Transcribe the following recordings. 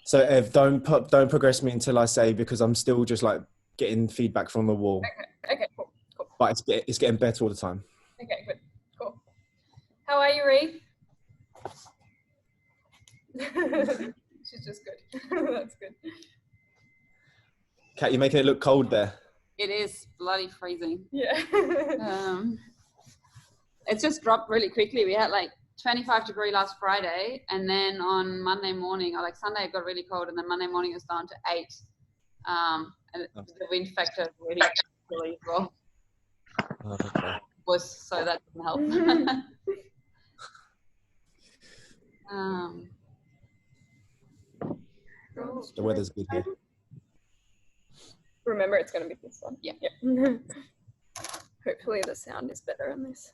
So Ev, don't progress me until I say, because I'm still just like getting feedback from the wall. Okay, cool. But it's getting better all the time. Okay, good. Cool. How are you, Ree? She's just good. That's good. Kat, you're making it look cold there. It is bloody freezing. Yeah. It's just dropped really quickly. We had like 25-degree last Friday, and then on Monday morning, or like Sunday, it got really cold, and then Monday morning it was down to 8. And the wind factor really as well. Okay. So that didn't help. The weather's good here. Remember, it's going to be this one. Yeah. Hopefully the sound is better on this.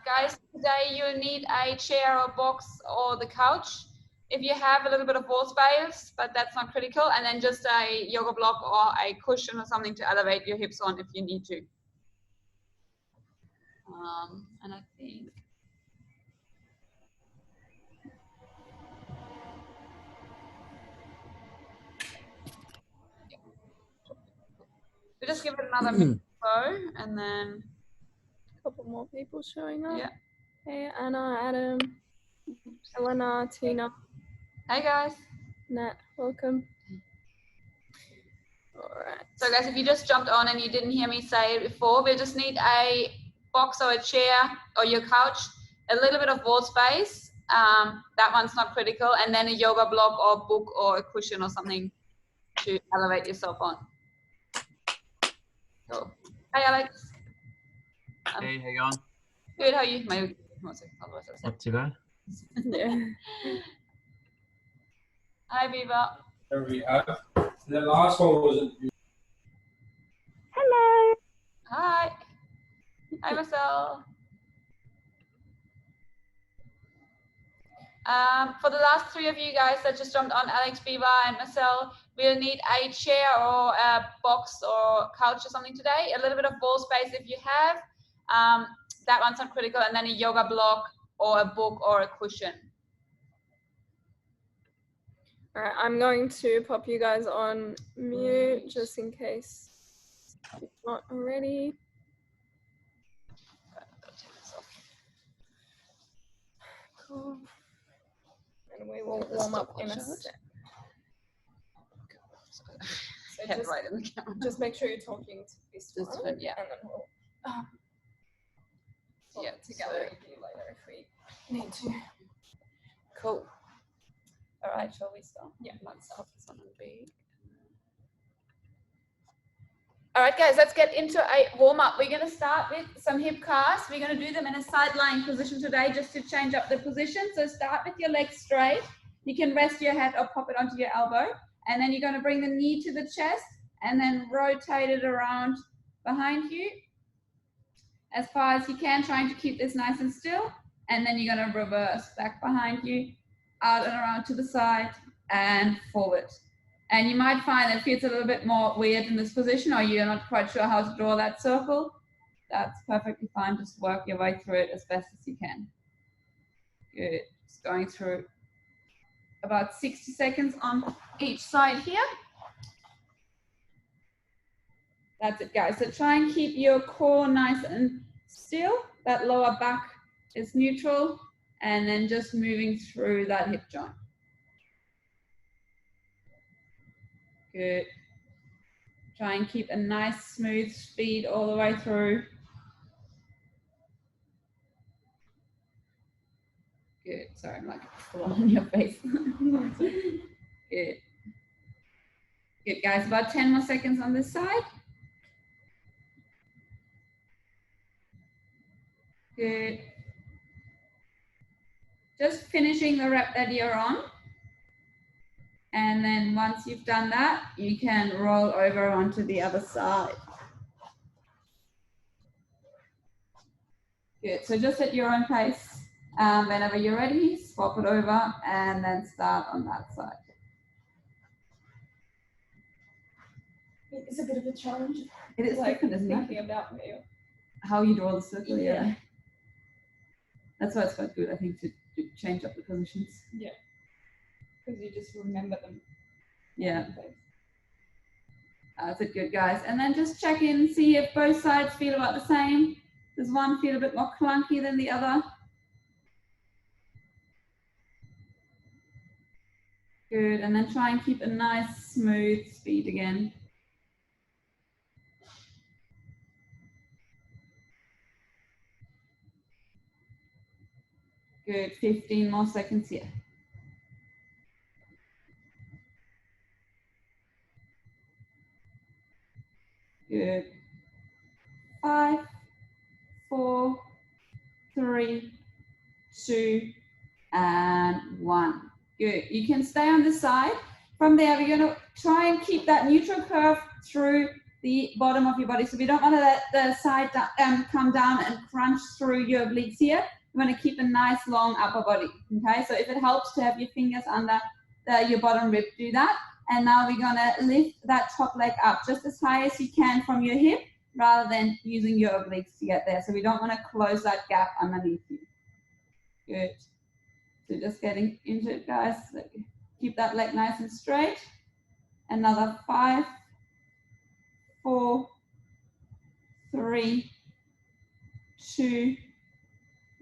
Guys, today you need a chair or box or the couch. If you have a little bit of wall space, but that's not critical, and then just a yoga block or a cushion or something to elevate your hips on if you need to. And I think we just give it another minute or so, and then A couple more people showing up. yeah. Hey, Anna, Adam, Elena, Tina. Hey guys. Nat, welcome. All right. So guys, if you just jumped on and you didn't hear me say it before, we just need a box or a chair or your couch, a little bit of wall space. That one's not critical, and then a yoga block or book or a cushion or something to elevate yourself on. Cool. Hey Alex. Hey, how you going? Good, how are you? Not too bad. Yeah. Hi Viva. There we have. The last one wasn't. Hello. Hi. Hi Marcel. For the last 3 of you guys that just jumped on, Alex, Viva, and Marcel, we'll need a chair or a box or couch or something today. A little bit of wall space if you have. That one's not critical, and then a yoga block or a book or a cushion. All right, I'm going to pop you guys on mute just in case it's not already. Cool. And we will warm up in a sec. So just make sure you're talking to this one, yeah. and then we'll talk together with you later if we need to. Cool. All right, shall we start? Yeah. Let's start this one on big. All right, guys, let's get into a warm up. We're going to start with some hip casts. We're going to do them in a side lying position today just to change up the position. So start with your legs straight. You can rest your head or pop it onto your elbow. And then you're going to bring the knee to the chest and then rotate it around behind you as far as you can, trying to keep this nice and still. And then you're going to reverse back behind you, out and around to the side and forward. And you might find that it feels a little bit more weird in this position, or you're not quite sure how to draw that circle. That's perfectly fine. Just work your way through it as best as you can. Good. Just going through about 60 seconds on each side here. That's it, guys. So try and keep your core nice and still. That lower back is neutral, and then just moving through that hip joint. Good. Try and keep a nice smooth speed all the way through. Good. Sorry, I'm like full on your face. Good. Good, guys. About 10 more seconds on this side. Good. Just finishing the rep that you're on. And then once you've done that, you can roll over onto the other side. Good, so just at your own pace. Whenever you're ready, swap it over and then start on that side. It's a bit of a challenge. It is like different, isn't it? thinking about How you draw the circle, yeah. That's why it's quite good, I think, to change up the positions. Yeah. Because you just remember them. Yeah. That's good, guys. And then just check in, see if both sides feel about the same. Does one feel a bit more clunky than the other? Good, and then try and keep a nice smooth speed again. Good, 15 more seconds here. Good. 5, 4, 3, 2, and 1. Good. You can stay on this side. From there, we're going to try and keep that neutral curve through the bottom of your body. So we don't want to let the side come down and crunch through your obliques here. We want to keep a nice long upper body. Okay, so if it helps to have your fingers under your bottom rib, do that. And now we're going to lift that top leg up just as high as you can from your hip, rather than using your obliques to get there. So we don't want to close that gap underneath you. Good. So just getting into it, guys. So keep that leg nice and straight. Another 5, 4, 3, 2,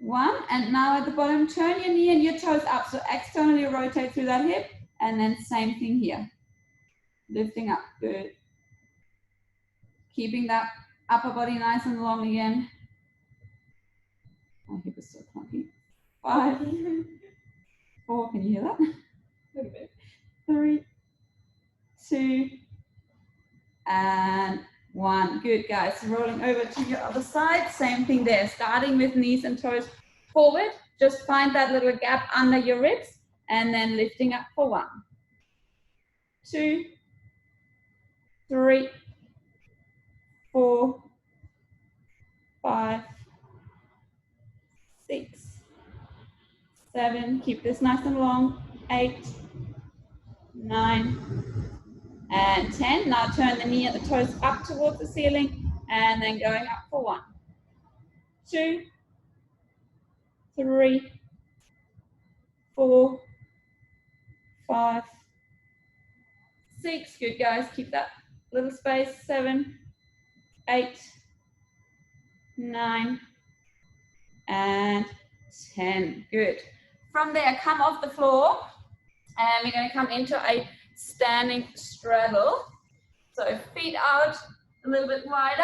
1. And now at the bottom, turn your knee and your toes up. So externally rotate through that hip. And then same thing here. Lifting up. Good. Keeping that upper body nice and long again. My hip is so clunky. 5, 4, can you hear that? A little bit. 3, 2, and 1. Good, guys. Rolling over to your other side. Same thing there. Starting with knees and toes forward. Just find that little gap under your ribs and then lifting up for 1, 2, 3, 4, 5, 6, 7, keep this nice and long, 8, 9, and 10. Now turn the knee and the toes up towards the ceiling and then going up for 1, 2, 3, 4, 5, 6. Good, guys. Keep that little space. 7, 8, 9, and 10. Good. From there, come off the floor and we're going to come into a standing straddle. So feet out a little bit wider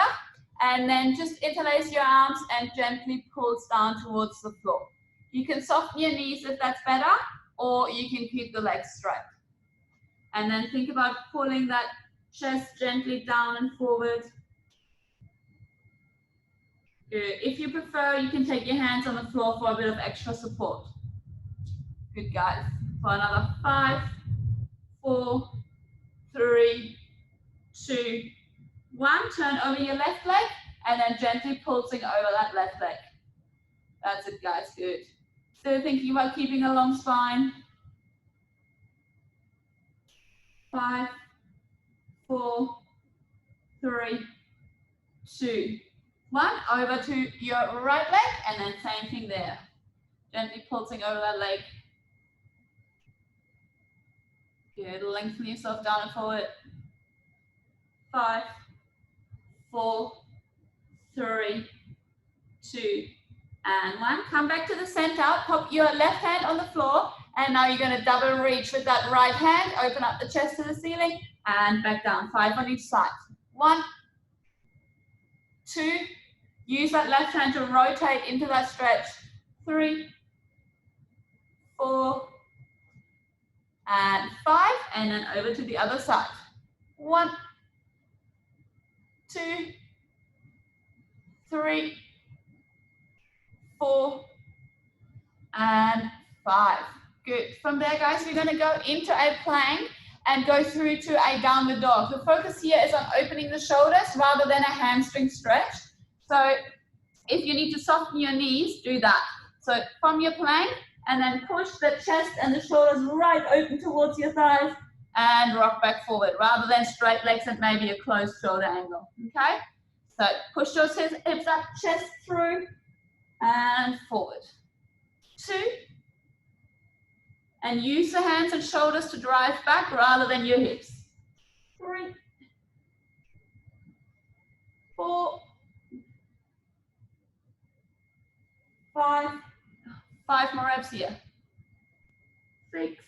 and then just interlace your arms and gently pulse down towards the floor. You can soften your knees if that's better, or you can keep the legs straight. And then think about pulling that chest gently down and forward. Good. If you prefer, you can take your hands on the floor for a bit of extra support. Good, guys. For another 5, 4, 3, 2, 1. Turn over your left leg and then gently pulsing over that left leg. That's it, guys. Good. Still thinking about keeping a long spine. 5, 4, 3, 2, 1. Over to your right leg and then same thing there. Gently pulsing over that leg. Good. Lengthen yourself down and forward. 5, 4, 3, 2, and 1. Come back to the center. Pop your left hand on the floor. And now you're going to double reach with that right hand. Open up the chest to the ceiling and back down. 5 on each side. 1, 2. Use that left hand to rotate into that stretch. 3, 4, and 5. And then over to the other side. 1, 2, 3, 4, and 5. Good. From there, guys, we're going to go into a plank and go through to a downward dog. The focus here is on opening the shoulders rather than a hamstring stretch. So if you need to soften your knees, do that. So from your plank, and then push the chest and the shoulders right open towards your thighs and rock back forward rather than straight legs and maybe a closed shoulder angle. Okay? So push those hips up, chest through and forward. 2. And use the hands and shoulders to drive back rather than your hips. 3, 4, 5. 5 more reps here. 6,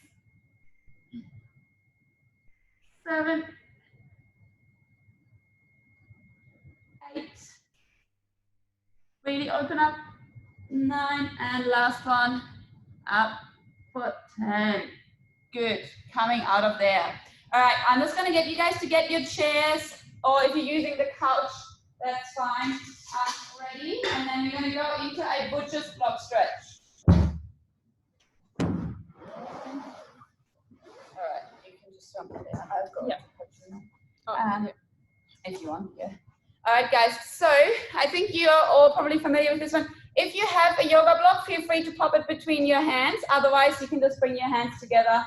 7, 8. Really open up. 9, and last one, up for 10. Good, coming out of there. All right, I'm just gonna get you guys to get your chairs, or if you're using the couch, that's fine, ready. And then we're gonna go into a butcher's block stretch. All right, you can just jump in there. I've got if you want, yeah. All right, guys, so I think you're all probably familiar with this one. If you have a yoga block, feel free to pop it between your hands. Otherwise, you can just bring your hands together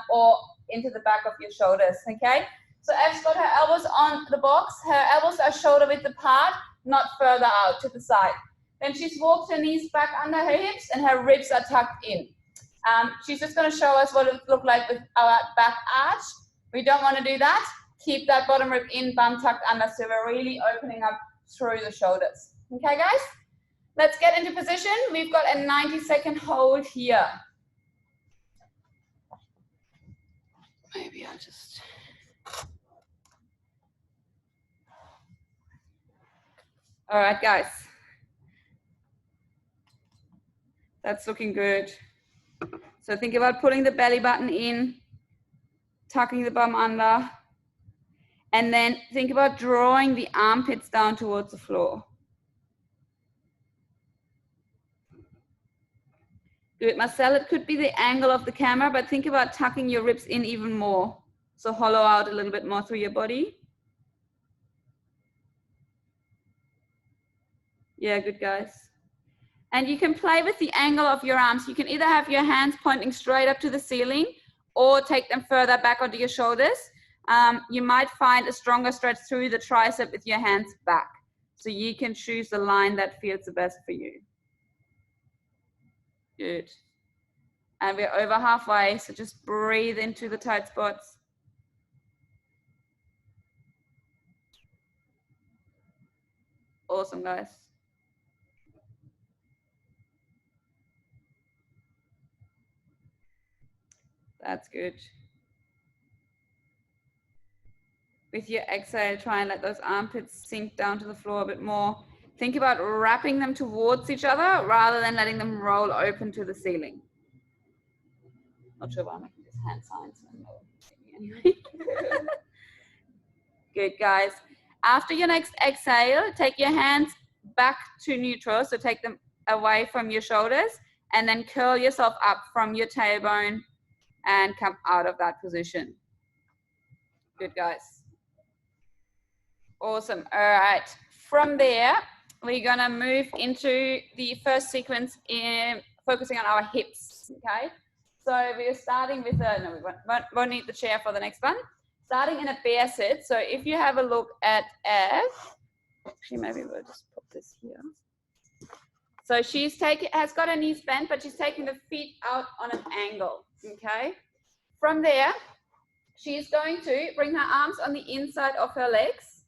or into the back of your shoulders, okay? So Ev's got her elbows on the box. Her elbows are shoulder width apart, not further out to the side. Then she's walked her knees back under her hips and her ribs are tucked in. She's just going to show us what it would look like with our back arch. We don't want to do that. Keep that bottom rib in, bum tucked under, so we're really opening up through the shoulders. Okay, guys? Let's get into position. We've got a 90-second hold here. Maybe I'll just... All right, guys. That's looking good. So think about pulling the belly button in, tucking the bum under, and then think about drawing the armpits down towards the floor. Good, Marcel, it could be the angle of the camera, but think about tucking your ribs in even more. So hollow out a little bit more through your body. Yeah, good, guys. And you can play with the angle of your arms. You can either have your hands pointing straight up to the ceiling or take them further back onto your shoulders. You might find a stronger stretch through the tricep with your hands back. So you can choose the line that feels the best for you. Good. And we're over halfway, so just breathe into the tight spots. Awesome, guys. That's good. With your exhale, try and let those armpits sink down to the floor a bit more. Think about wrapping them towards each other rather than letting them roll open to the ceiling. Not sure why I'm making this hand signs. Anyway. Good, guys. After your next exhale, take your hands back to neutral. So take them away from your shoulders and then curl yourself up from your tailbone and come out of that position. Good, guys. Awesome. All right. From there, we're going to move into the first sequence in focusing on our hips. Okay. So we're starting with a, no, we won't need the chair for the next one. Starting in a bear sit. So if you have a look at F, actually maybe we'll just put this here. So has got her knees bent, but she's taking the feet out on an angle. Okay. From there, she's going to bring her arms on the inside of her legs,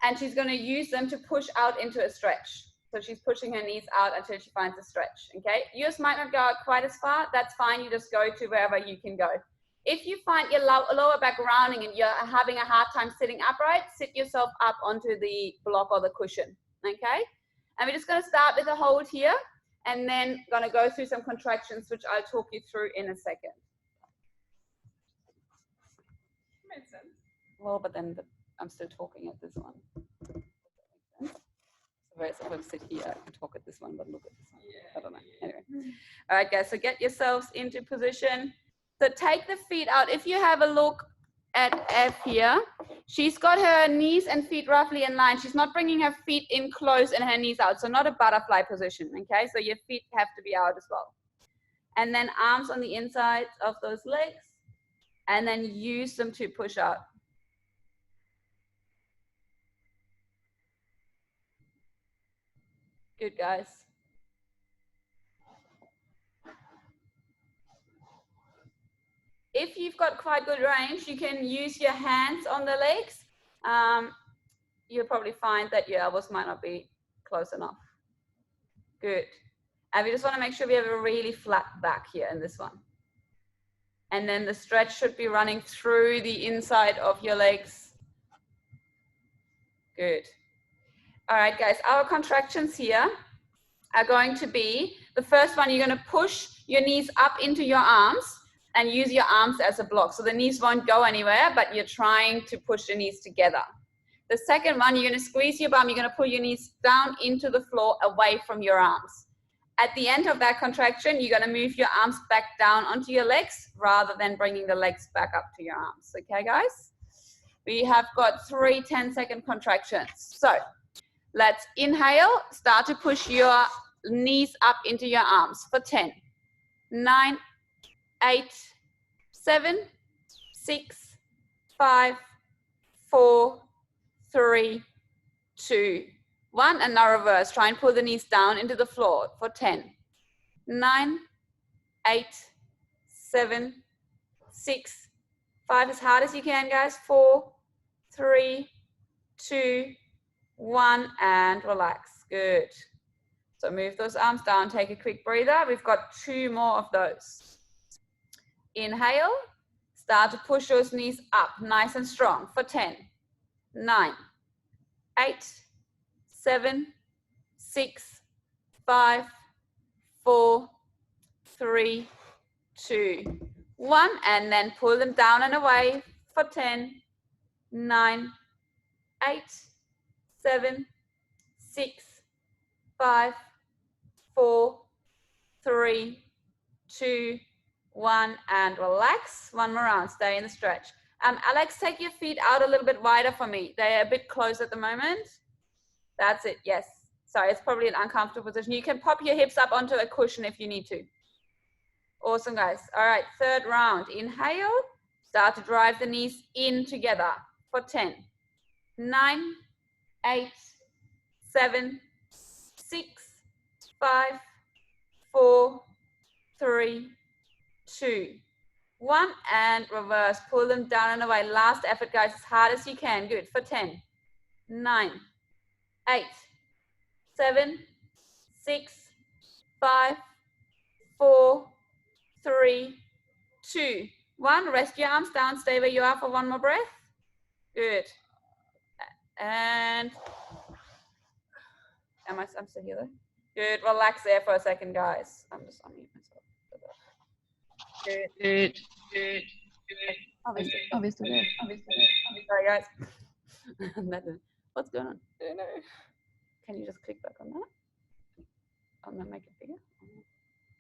and she's going to use them to push out into a stretch. So she's pushing her knees out until she finds a stretch. Okay. Yours might not go out quite as far. That's fine. You just go to wherever you can go. If you find your lower back rounding and you're having a hard time sitting upright, sit yourself up onto the block or the cushion. Okay. And we're just going to start with a hold here, and then going to go through some contractions, which I'll talk you through in a second. Makes sense. Well, but then I'm still talking at this one. So where it's supposed to sit here, I can talk at this one, but look at this one. Yeah. I don't know. Anyway. All right, guys, so get yourselves into position. So take the feet out. If you have a look at F here, she's got her knees and feet roughly in line. She's not bringing her feet in close and her knees out. So not a butterfly position, okay? So your feet have to be out as well. And then arms on the inside of those legs, and then use them to push out. Good, guys. if you've got quite good range, you can use your hands on the legs. You'll probably find that your elbows might not be close enough. Good. And we just want to make sure we have a really flat back here in this one. And then the stretch should be running through the inside of your legs. Good. All right, guys, our contractions here are going to be, the first one, you're going to push your knees up into your arms and use your arms as a block. So the knees won't go anywhere, but you're trying to push the knees together. The second one, you're going to squeeze your bum. You're going to pull your knees down into the floor away from your arms. At the end of that contraction, you're going to move your arms back down onto your legs rather than bringing the legs back up to your arms. Okay, guys? We have got 3 10-second contractions. So let's inhale. Start to push your knees up into your arms for 10, 9, 8, 7, 6, 5, 4, 3, 2, 1, and now reverse. Try and pull the knees down into the floor for 10, 9, 8, 7, 6, 5, as hard as you can, guys. 4, 3, 2, 1, and relax. Good. So move those arms down. Take a quick breather. We've got 2 more of those. Inhale. Start to push those knees up, nice and strong for 10, 9, 8, 7, 6, 5, 4, 3, 2, 1, and then pull them down and away for 10, 9, 8, 7, 6, 5, 4, 3, 2, 1, and relax. 1 more round. Stay in the stretch. Alex, take your feet out a little bit wider for me. They're a bit close at the moment. That's it. Yes. Sorry, it's probably an uncomfortable position. You can pop your hips up onto a cushion if you need to. Awesome, guys. All right, 3rd round. Inhale. Start to drive the knees in together for 10, 9, 8, 7, 6, 5, 4, 3, 2, 1, and reverse. Pull them down and away. Last effort, guys, as hard as you can. Good. For 10, 9, 8, 7, 6, 5, 4, 3, 2, 1. Rest your arms down. Stay where you are for 1 more breath. Good. And I'm still here though. Good. Relax there for a second, guys. I'm just unmute myself. Good. Obviously. Sorry, guys. What's going on? I don't know. Can you just click back on that? I'm gonna make it bigger.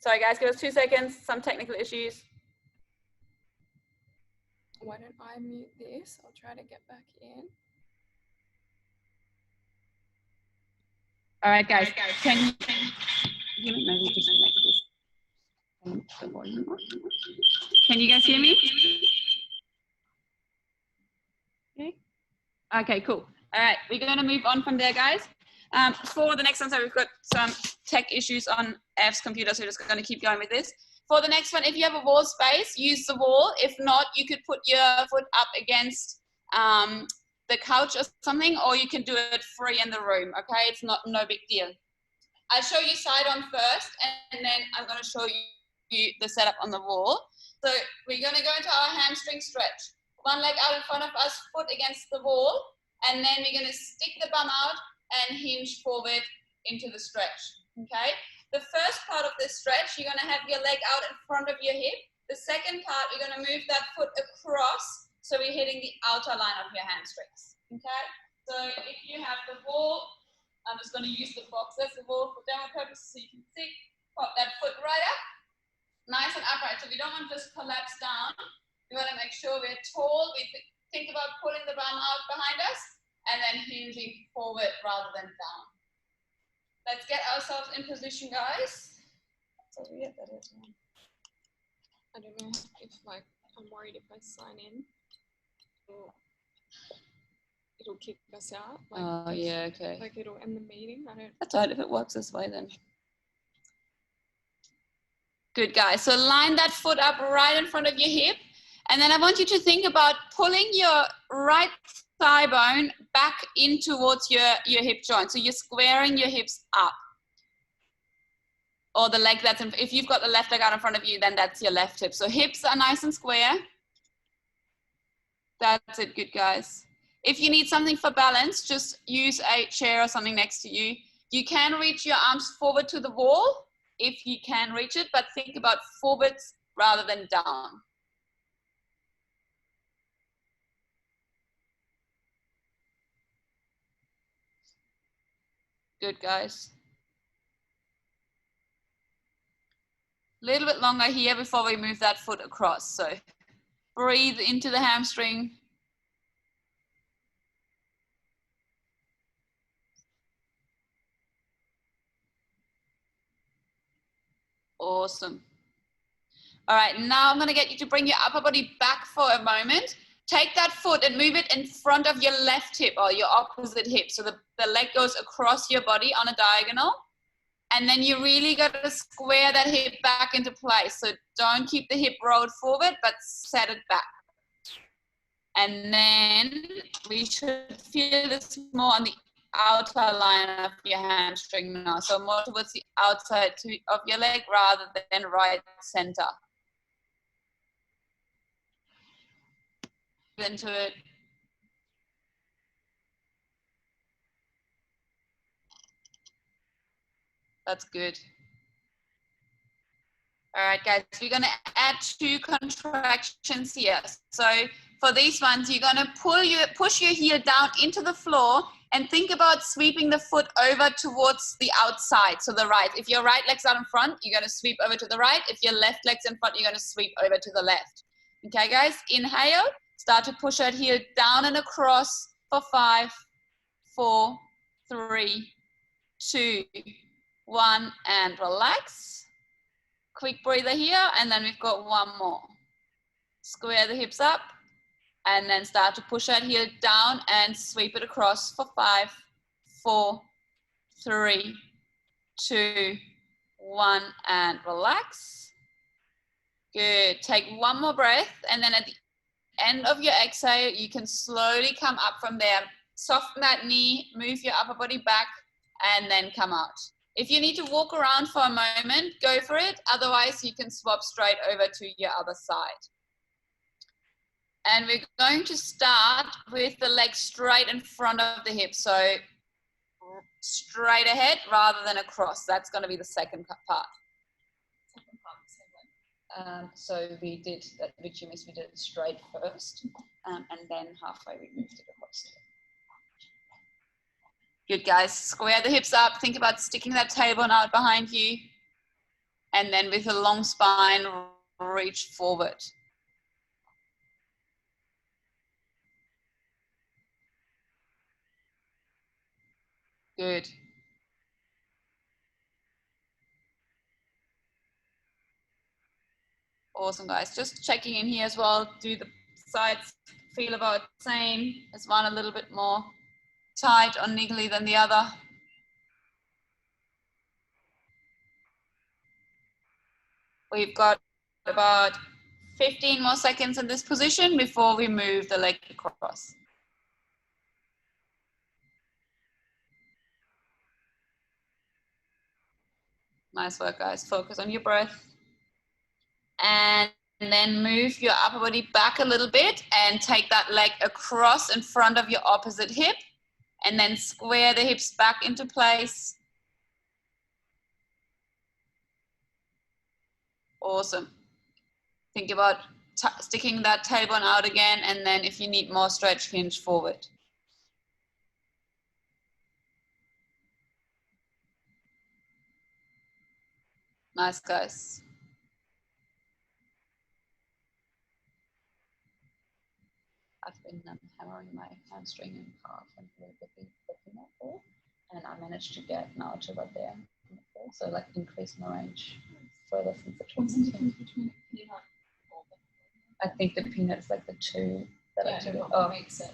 Sorry, guys. Give us 2 seconds. Some technical issues. Why don't I mute this? I'll try to get back in. All right, guys. Can you maybe just make this the volume up? Can you guys hear me? Okay, cool. All right, we're going to move on from there, guys. For the next one, so we've got some tech issues on F's computer, so we're just going to keep going with this. For the next one, if you have a wall space, use the wall. If not, you could put your foot up against the couch or something, or you can do it free in the room, okay? It's no big deal. I'll show you side on first, and then I'm going to show you the setup on the wall. So we're going to go into our hamstring stretch. 1 leg out in front of us, foot against the wall, and then we're going to stick the bum out and hinge forward into the stretch, okay? The first part of this stretch, you're going to have your leg out in front of your hip. The second part, you're going to move that foot across, so we're hitting the outer line of your hamstrings, okay? So if you have the wall, I'm just going to use the box as the wall for demo purposes so you can see. Pop that foot right up, nice and upright. So we don't want to just collapse down. We want to make sure we're tall. We think about pulling the bum out behind us and then hinging forward rather than down. Let's get ourselves in position, guys. So weird that is. I don't know if I'm worried if I sign in, it'll kick us out. Oh yeah, okay. Like it'll end the meeting. I don't. That's right. If it works this way, then. Good, guys. So line that foot up right in front of your hip. And then I want you to think about pulling your right thigh bone back in towards your hip joint. So you're squaring your hips up. Or the leg that's in, if you've got the left leg out in front of you, then that's your left hip. So hips are nice and square. That's it, good guys. If you need something for balance, just use a chair or something next to you. You can reach your arms forward to the wall if you can reach it, but think about forwards rather than down. Good guys. A little bit longer here before we move that foot across. So breathe into the hamstring. Awesome. All right, now I'm going to get you to bring your upper body back for a moment. Take that foot and move it in front of your left hip or your opposite hip. So the leg goes across your body on a diagonal. And then you really got to square that hip back into place. So don't keep the hip rolled forward, but set it back. And then we should feel this more on the outer line of your hamstring now. So more towards the outside of your leg rather than right center. Into it. That's good. All right, guys, we're going to add 2 contractions here. So for these ones, you're going to push your heel down into the floor and think about sweeping the foot over towards the outside, so the right. If your right leg's out in front, you're going to sweep over to the right. If your left leg's in front, you're going to sweep over to the left. Okay, guys, inhale. Start to push that heel down and across for 5, 4, 3, 2, 1, and relax. Quick breather here, and then we've got one more. Square the hips up, and then start to push that heel down and sweep it across for 5, 4, 3, 2, 1, and relax. Good. Take one more breath, and then at the end of your exhale, you can slowly come up from there. Soften that knee, move your upper body back, and then come out. If you need to walk around for a moment, go for it. Otherwise, you can swap straight over to your other side. And we're going to start with the leg straight in front of the hip. So straight ahead rather than across. That's going to be the second part. So we did that, which you missed, we did it straight first, and then halfway we moved it across. Good, guys. Square the hips up. Think about sticking that tailbone out behind you. And then with a long spine, reach forward. Good. Awesome, guys. Just checking in here as well. Do the sides feel about the same? Is one a little bit more tight or niggly than the other? We've got about 15 more seconds in this position before we move the leg across. Nice work, guys. Focus on your breath. And then move your upper body back a little bit and take that leg across in front of your opposite hip. And then square the hips back into place. Awesome. Think about sticking that tailbone out again, and then if you need more stretch, hinge forward. Nice, guys. I've been hammering my hamstring and calf and a little bit lifting that ball, and I managed to get now to about there. So like increase my range further since the treatment. I think the peanut is like the 2 that I do. Oh, makes it.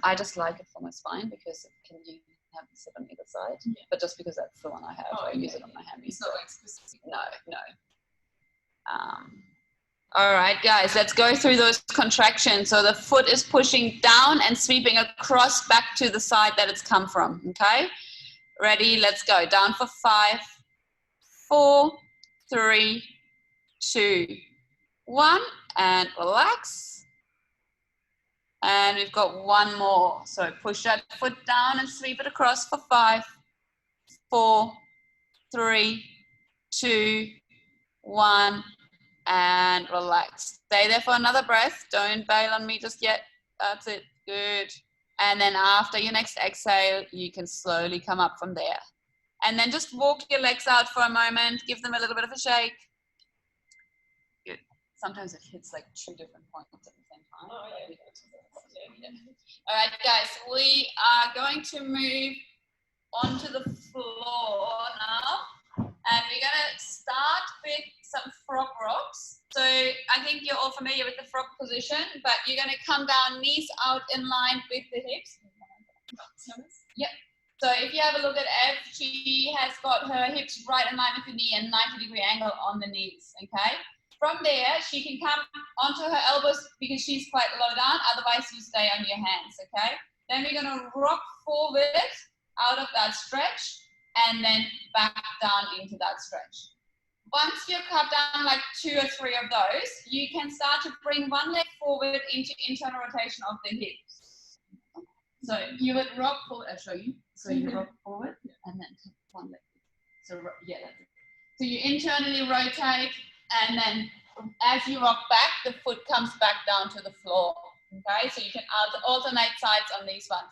I just like it for my spine because it can you have it sit on either side. Yeah. But just because that's the one I have, I use it on my hammy. It's not like specific. No. All right, guys, let's go through those contractions. So the foot is pushing down and sweeping across back to the side that it's come from, okay? Ready, let's go. Down for 5, 4, 3, 2, 1, and relax. And we've got one more. So push that foot down and sweep it across for 5, 4, 3, 2, 1, and relax. Stay there for another breath. Don't bail on me just yet. That's it. Good. And then after your next exhale, you can slowly come up from there. And then just walk your legs out for a moment. Give them a little bit of a shake. Good. Sometimes it hits like 2 different points at the same time. Oh, yeah. All right, guys, we are going to move onto the floor now. And we're going to start with some frog rocks. So I think you're all familiar with the frog position, but you're going to come down, knees out in line with the hips. Yep. So if you have a look at Ev, she has got her hips right in line with the knee and 90-degree angle on the knees, okay? From there, she can come onto her elbows because she's quite low down, otherwise you stay on your hands, okay? Then we're going to rock forward out of that stretch and then back down into that stretch. Once you've cut down like 2 or 3 of those, you can start to bring one leg forward into internal rotation of the hips. So you would rock forward, I'll show you. So you rock forward and then one leg. So yeah, that's it. So you internally rotate and then as you rock back, the foot comes back down to the floor. Okay, so you can alternate sides on these ones.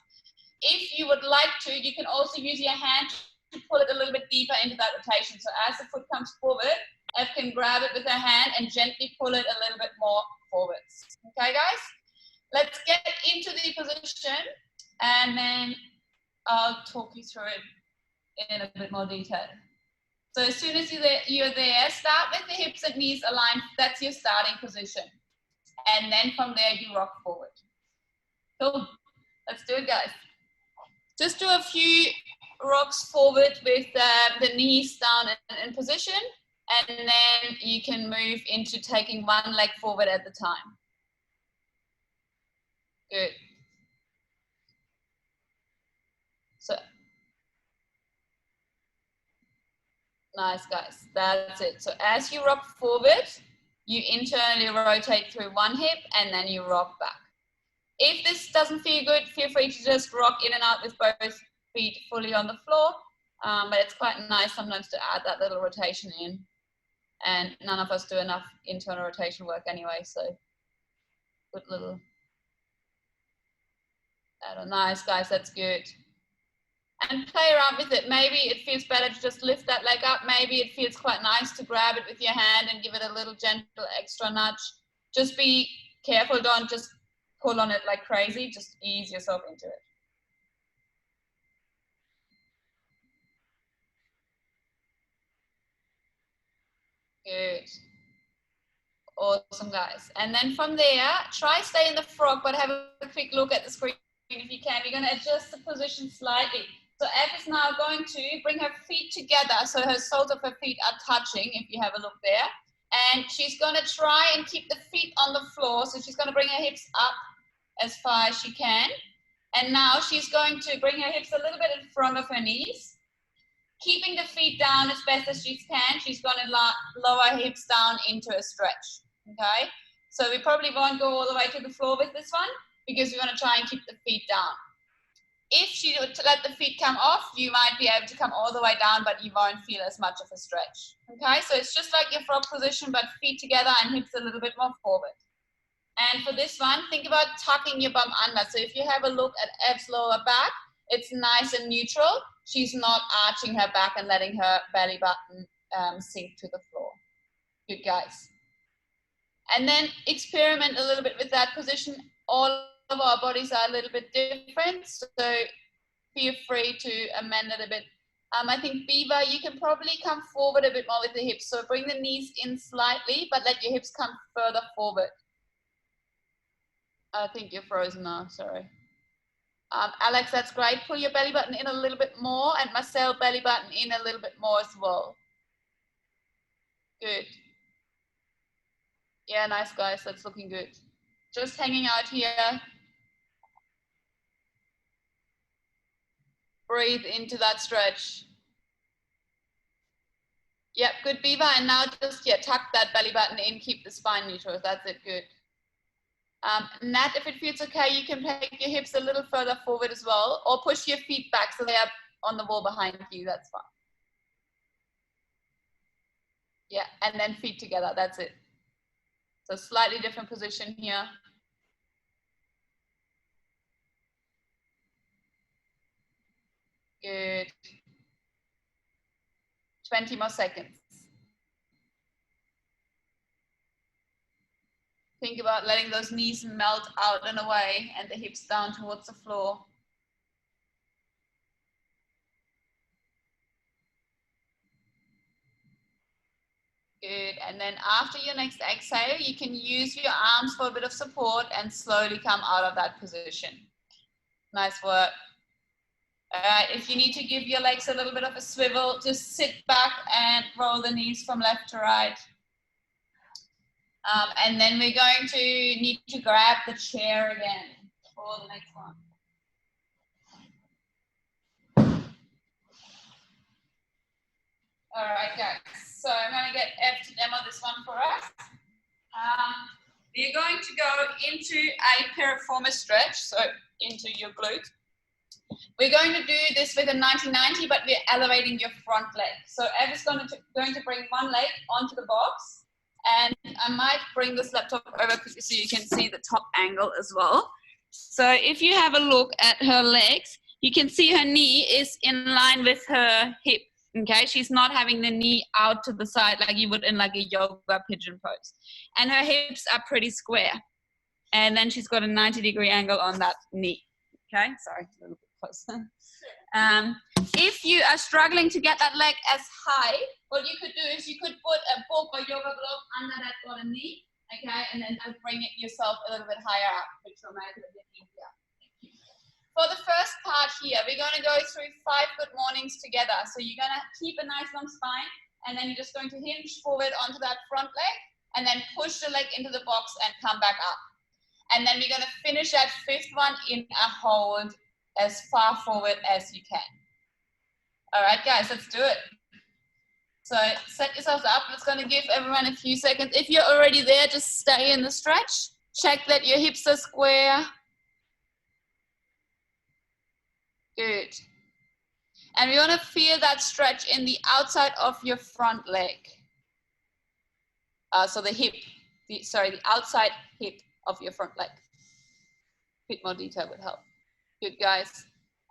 If you would like to, you can also use your hand to pull it a little bit deeper into that rotation. So as the foot comes forward, Ev can grab it with her hand and gently pull it a little bit more forwards. Okay, guys? Let's get into the position and then I'll talk you through it in a bit more detail. So as soon as you're there, start with the hips and knees aligned. That's your starting position. And then from there, you rock forward. Cool. Let's do it, guys. Just do a few rocks forward with the knees down in position, and then you can move into taking one leg forward at the time. Good. So, nice, guys. That's it. So as you rock forward, you internally rotate through one hip, and then you rock back. If this doesn't feel good, feel free to just rock in and out with both feet fully on the floor. But it's quite nice sometimes to add that little rotation in. And none of us do enough internal rotation work anyway, so good little add-on. Nice, guys, that's good. And play around with it. Maybe it feels better to just lift that leg up. Maybe it feels quite nice to grab it with your hand and give it a little gentle extra nudge. Just be careful, don't just pull on it like crazy, just ease yourself into it. Good. Awesome, guys. And then from there, try stay in the frog, but have a quick look at the screen if you can. You're going to adjust the position slightly. So Ev is now going to bring her feet together so her soles of her feet are touching, if you have a look there. And she's going to try and keep the feet on the floor. So she's going to bring her hips up as far as she can. And now she's going to bring her hips a little bit in front of her knees. Keeping the feet down as best as she can, she's going to lower her hips down into a stretch, okay? So we probably won't go all the way to the floor with this one because we're going to try and keep the feet down. If she would let the feet come off, you might be able to come all the way down, but you won't feel as much of a stretch, okay? So it's just like your frog position, but feet together and hips a little bit more forward. And for this one, think about tucking your bum under. So if you have a look at Ev's lower back, it's nice and neutral. She's not arching her back and letting her belly button sink to the floor. Good, guys. And then experiment a little bit with that position. All of our bodies are a little bit different, so feel free to amend it a bit. I think Beaver, you can probably come forward a bit more with the hips. So bring the knees in slightly, but let your hips come further forward. I think you're frozen now, sorry. Alex, that's great. Pull your belly button in a little bit more, and Marcel, belly button in a little bit more as well. Good. Yeah, nice guys, that's looking good. Just hanging out here. Breathe into that stretch. Yep, good Beaver. And now just, yeah, tuck that belly button in, keep the spine neutral. That's it, good. Nat, if it feels okay, you can take your hips a little further forward as well, or push your feet back so they are on the wall behind you, that's fine. Yeah, and then feet together, that's it. So slightly different position here. Good. 20 more seconds. Think about letting those knees melt out and away and the hips down towards the floor. Good, and then after your next exhale, you can use your arms for a bit of support and slowly come out of that position. Nice work. If you need to give your legs a little bit of a swivel, just sit back and roll the knees from left to right. And then we're going to need to grab the chair again for the next one. All right, guys. So I'm going to get F to demo this one for us. We're going to go into a piriformis stretch, so into your glute. We're going to do this with a 90-90, but we're elevating your front leg. So Ev is going to bring one leg onto the box, and I might bring this laptop over so you can see the top angle as well. So if you have a look at her legs, you can see her knee is in line with her hip. Okay, she's not having the knee out to the side like you would in like a yoga pigeon pose. And her hips are pretty square. And then she's got a 90-degree angle on that knee. Okay, sorry, a little bit closer. If you are struggling to get that leg as high, what you could do is you could put a book or yoga block under that bottom knee, okay, and then bring it yourself a little bit higher up, which will make it a bit easier. For the first part here, we're going to go through 5 good mornings together. So you're going to keep a nice long spine, and then you're just going to hinge forward onto that front leg, and then push the leg into the box and come back up. And then we're going to finish that 5th one in a hold as far forward as you can. All right, guys, let's do it. So set yourselves up. It's going to give everyone a few seconds. If you're already there, just stay in the stretch. Check that your hips are square. Good. And we want to feel that stretch in the outside of your front leg. So the hip, the outside hip of your front leg. A bit more detail would help. Good, guys.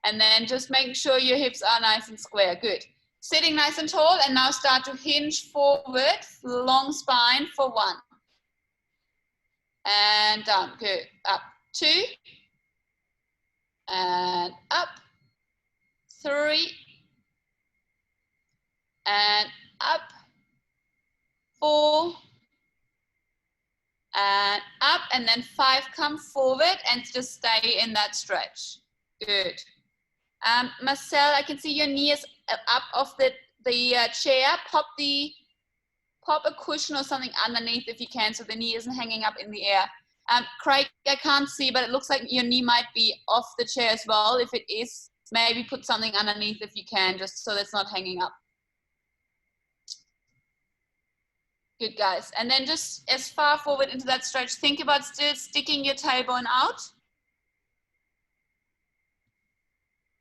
And then just make sure your hips are nice and square. Good. Sitting nice and tall, and now start to hinge forward, long spine for 1. And down. Good. Up. 2. And up. 3. And up. 4. And up, and then 5, come forward and just stay in that stretch. Good. Marcel, I can see your knee is up off the chair. Pop a cushion or something underneath if you can, so the knee isn't hanging up in the air. Craig, I can't see, but it looks like your knee might be off the chair as well. If it is, maybe put something underneath if you can, just so that's not hanging up. Good, guys. And then just as far forward into that stretch, think about still sticking your tailbone out.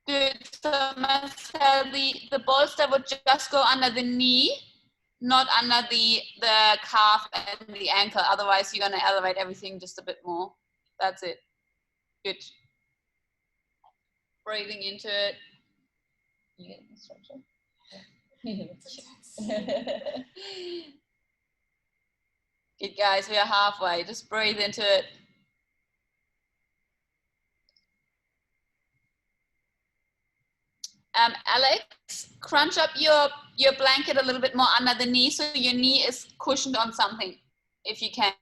Good. So Marcel, the bolster would just go under the knee, not under the calf and the ankle. Otherwise, you're going to elevate everything just a bit more. That's it. Good. Breathing into it. You get the structure? Good, guys. We are halfway. Just breathe into it. Alex, crunch up your blanket a little bit more under the knee so your knee is cushioned on something, if you can.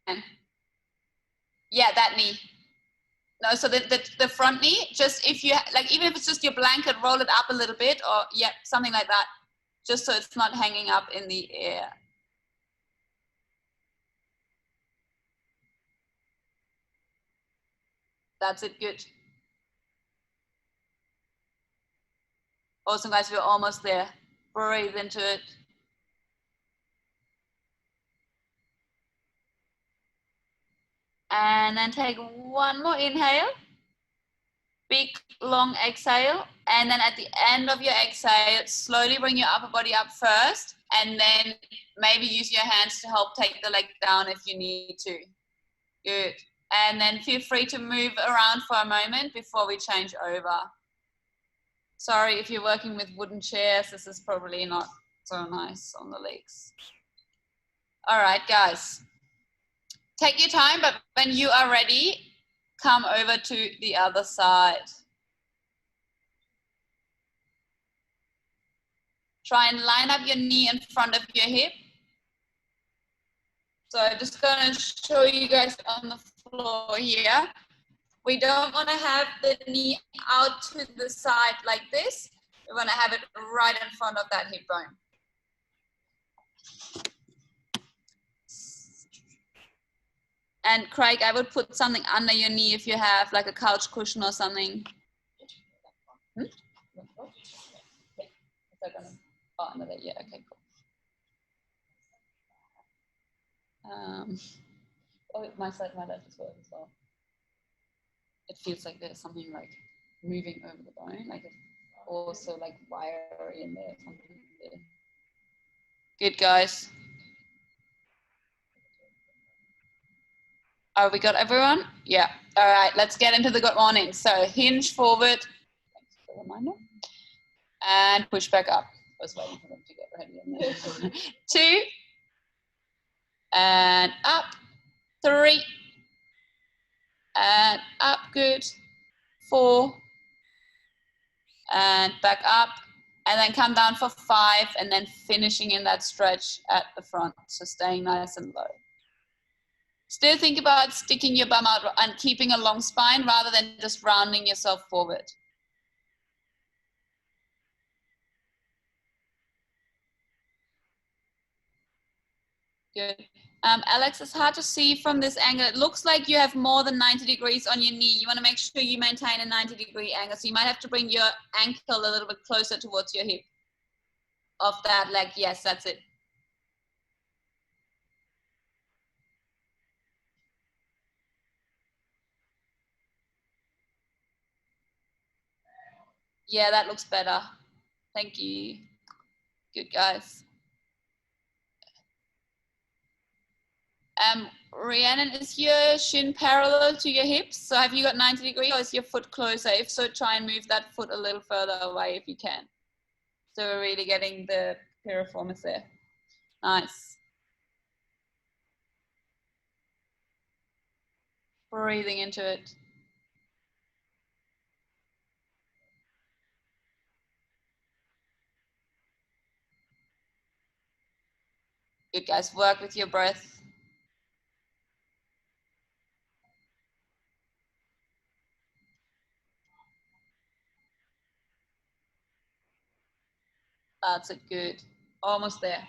Yeah, that knee. No, so the front knee, just if you, like, even if it's just your blanket, roll it up a little bit, or yeah, something like that, just so it's not hanging up in the air. That's it, good. Awesome, guys, we're almost there. Breathe into it. And then take one more inhale. Big, long exhale. And then at the end of your exhale, slowly bring your upper body up first. And then maybe use your hands to help take the leg down if you need to. Good. And then feel free to move around for a moment before we change over. Sorry if you're working with wooden chairs, this is probably not so nice on the legs. All right, guys. Take your time, but when you are ready, come over to the other side. Try and line up your knee in front of your hip. So I'm just going to show you guys on the floor here. We don't want to have the knee out to the side like this. We want to have it right in front of that hip bone. And Craig, I would put something under your knee if you have like a couch cushion or something. Hmm? Oh, another, yeah, okay, cool. Oh, my side, my left as well. It feels like there's something like moving over the bone, like it's also like wire in there, something there. Good, guys. Oh, we got everyone? Yeah. All right, let's get into the good morning. So hinge forward. Thanks for the reminder. And push back up. I was waiting for them to get ready in there. 2. And up. 3. And up, good. 4. And back up. And then come down for 5. And then finishing in that stretch at the front. So staying nice and low. Still think about sticking your bum out and keeping a long spine rather than just rounding yourself forward. Good. Alex, it's hard to see from this angle. It looks like you have more than 90 degrees on your knee. You want to make sure you maintain a 90-degree angle. So you might have to bring your ankle a little bit closer towards your hip of that leg. Yes, that's it. Yeah, that looks better. Thank you. Good, guys. Rhiannon, is your shin parallel to your hips? So have you got 90 degrees or is your foot closer? If so, try and move that foot a little further away if you can. So we're really getting the piriformis there. Nice. Breathing into it. Good, guys. Work with your breath. That's it, good. Almost there.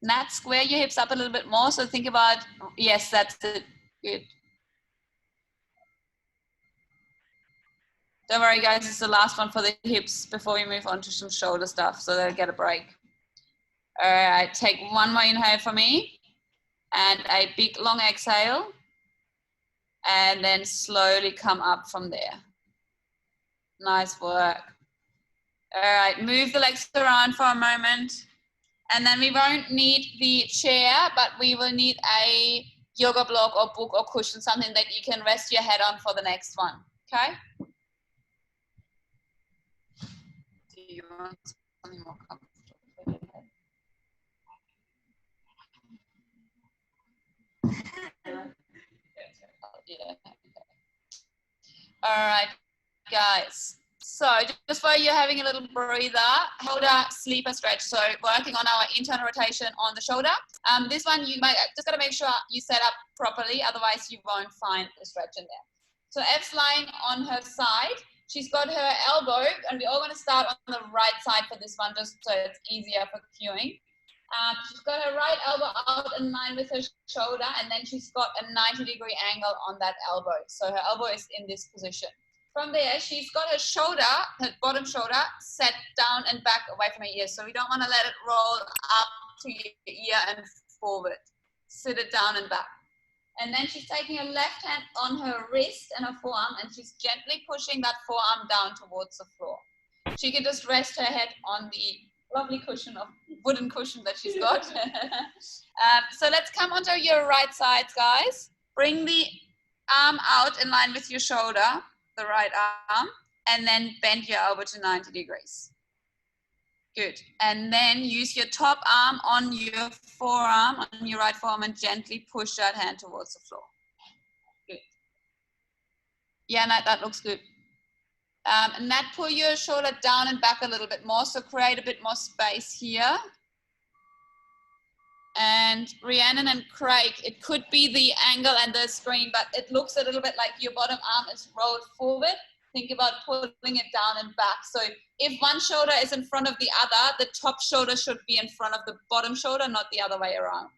Nat, square your hips up a little bit more. So think about, yes, that's it, good. Don't worry, guys, it's the last one for the hips before we move on to some shoulder stuff, so they'll get a break. All right, take one more inhale for me, and a big long exhale, and then slowly come up from there. Nice work. All right, move the legs around for a moment, and then we won't need the chair, but we will need a yoga block or book or cushion, something that you can rest your head on for the next one, okay? Do you want something more comfortable? Yeah. All right, guys. So just while you're having a little breather, shoulder sleeper stretch. So working on our internal rotation on the shoulder. This one you might just gotta make sure you set up properly, otherwise you won't find the stretch in there. So Ev's lying on her side. She's got her elbow, and we're all gonna start on the right side for this one, just so it's easier for cueing. She's got her right elbow out in line with her shoulder, and then she's got a 90-degree angle on that elbow. So her elbow is in this position. From there, she's got her shoulder, her bottom shoulder, set down and back away from her ears. So we don't want to let it roll up to your ear and forward. Sit it down and back. And then she's taking her left hand on her wrist and her forearm, and she's gently pushing that forearm down towards the floor. She can just rest her head on the lovely cushion of wooden cushion that she's got. So let's come onto your right sides, guys. Bring the arm out in line with your shoulder, the right arm, and then bend your elbow to 90 degrees. Good. And then use your top arm on your forearm, on your right forearm, and gently push that hand towards the floor. Good. Yeah, that looks good. And that pull your shoulder down and back a little bit more, so create a bit more space here. And Rhiannon and Craig, it could be the angle and the screen, but it looks a little bit like your bottom arm is rolled forward. Think about pulling it down and back. So if one shoulder is in front of the other, the top shoulder should be in front of the bottom shoulder, not the other way around.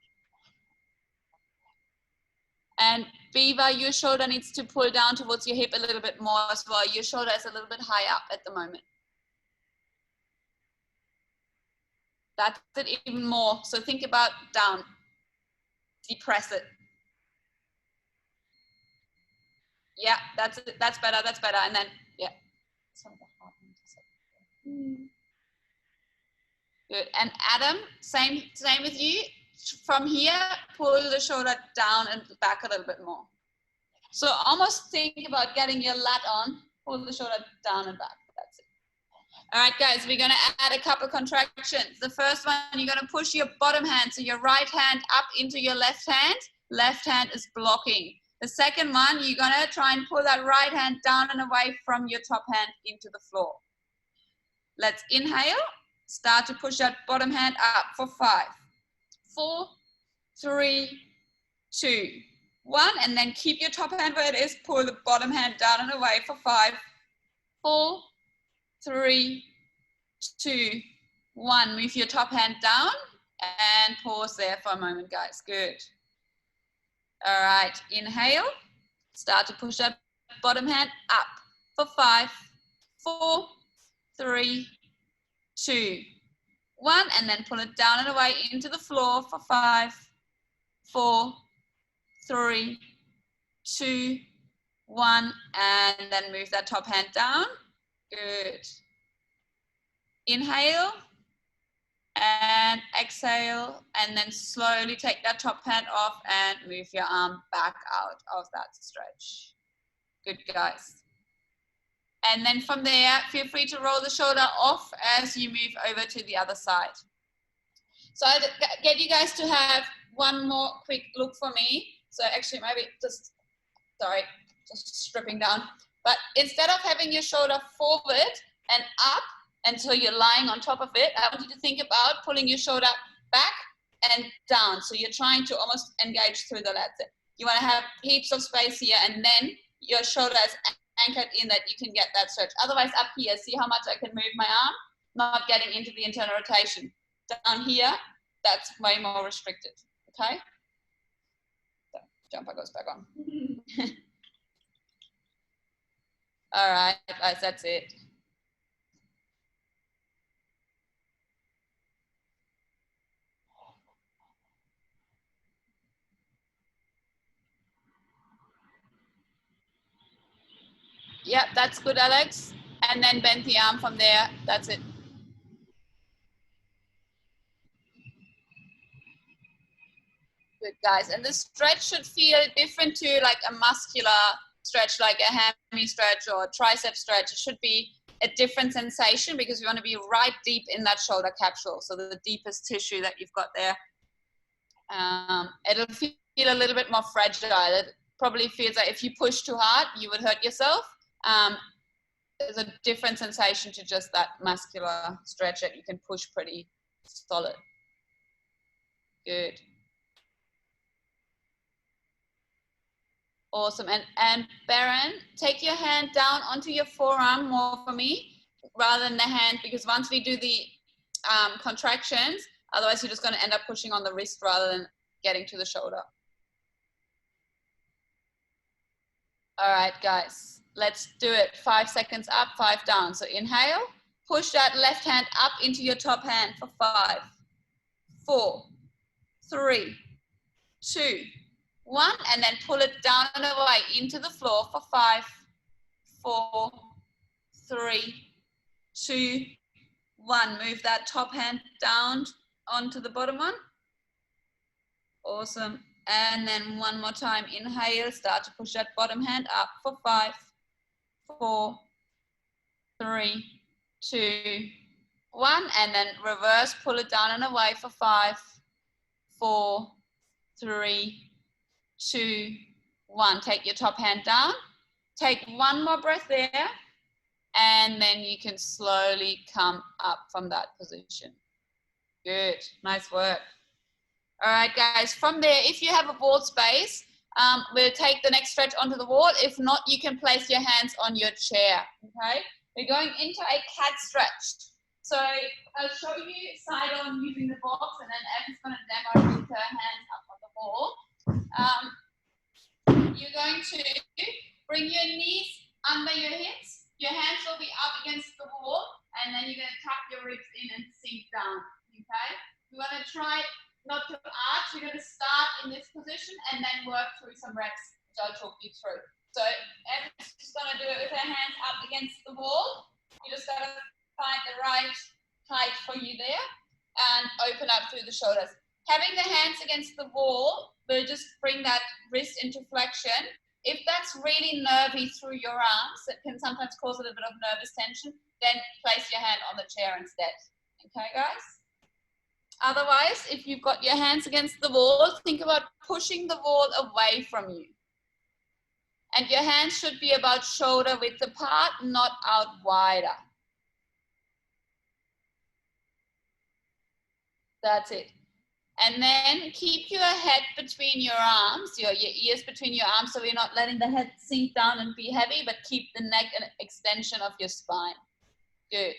And Beaver, your shoulder needs to pull down towards your hip a little bit more as well. Your shoulder is a little bit high up at the moment. That's it even more. So think about down. Depress it. Yeah, that's it. That's better. That's better. And then, yeah. Good. And Adam, same with you. From here, pull the shoulder down and back a little bit more. So almost think about getting your lat on, pull the shoulder down and back. That's it. All right, guys, we're going to add a couple of contractions. The first one, you're going to push your bottom hand, so your right hand up into your left hand. Left hand is blocking. The second one, you're going to try and pull that right hand down and away from your top hand into the floor. Let's inhale. Start to push that bottom hand up for 5, 4, 3, 2, 1. And then keep your top hand where it is. Pull the bottom hand down and away for 5, 4, 3, 2, 1. Move your top hand down and pause there for a moment, guys. Good. All right, inhale. Start to push that bottom hand up for 5, 4, 3, 2, 1. And then pull it down and away into the floor for 5, 4, 3, 2, 1. And then move that top hand down. Good. Inhale and exhale, and then slowly take that top hand off and move your arm back out of that stretch. Good, guys. And then from there, feel free to roll the shoulder off as you move over to the other side. So I get you guys to have one more quick look for me. So actually maybe just stripping down. But instead of having your shoulder forward and up until you're lying on top of it, I want you to think about pulling your shoulder back and down. So you're trying to almost engage through the lats. You want to have heaps of space here, and then your shoulder is anchored in that you can get that stretch. Otherwise up here, see how much I can move my arm? Not getting into the internal rotation. Down here, that's way more restricted, okay? So, jumper goes back on. All right, guys, that's it. Yeah, that's good, Alex. And then bend the arm from there. That's it. Good, guys. And the stretch should feel different to like a muscular stretch, like a hammy stretch or a tricep stretch. It should be a different sensation because we want to be right deep in that shoulder capsule. So the deepest tissue that you've got there. It'll feel a little bit more fragile. It probably feels like if you push too hard, you would hurt yourself. There's a different sensation to just that muscular stretch that you can push pretty solid. Good. Awesome. And Baron, take your hand down onto your forearm more for me rather than the hand, because once we do the contractions, Otherwise, you're just going to end up pushing on the wrist rather than getting to the shoulder. All right, guys, let's do it. 5 seconds up, 5 down. So inhale, push that left hand up into your top hand for 5, 4, 3, 2, 1, and then pull it down and away into the floor for 5, 4, 3, 2, 1. Move that top hand down onto the bottom one. Awesome. And then one more time, inhale, start to push that bottom hand up for 5, 4, 3, 2, 1, and then reverse, pull it down and away for 5, 4, 3, 2, 1. Take your top hand down. Take one more breath there, and then you can slowly come up from that position. Good, nice work. All right, guys, from there, if you have a wall space, we'll take the next stretch onto the wall. If not, you can place your hands on your chair, okay? We're going into a cat stretch. So I'll show you side on using the box, and then Ev's going to demo with her hands up on the wall. You're going to bring your knees under your hips. Your hands will be up against the wall, and then you're going to tuck your ribs in and sink down, okay? We want to try not to arch. We're going to start in this position and then work through some reps, which I'll talk you through. So Ev's just going to do it with her hands up against the wall. You just got to find the right height for you there and open up through the shoulders. Having the hands against the wall will just bring that wrist into flexion. If that's really nervy through your arms, it can sometimes cause a little bit of nervous tension, then place your hand on the chair instead. Okay, guys? Otherwise, if you've got your hands against the wall, think about pushing the wall away from you. And your hands should be about shoulder width apart, not out wider. That's it. And then keep your head between your arms, your ears between your arms, so we're not letting the head sink down and be heavy, but keep the neck an extension of your spine. Good.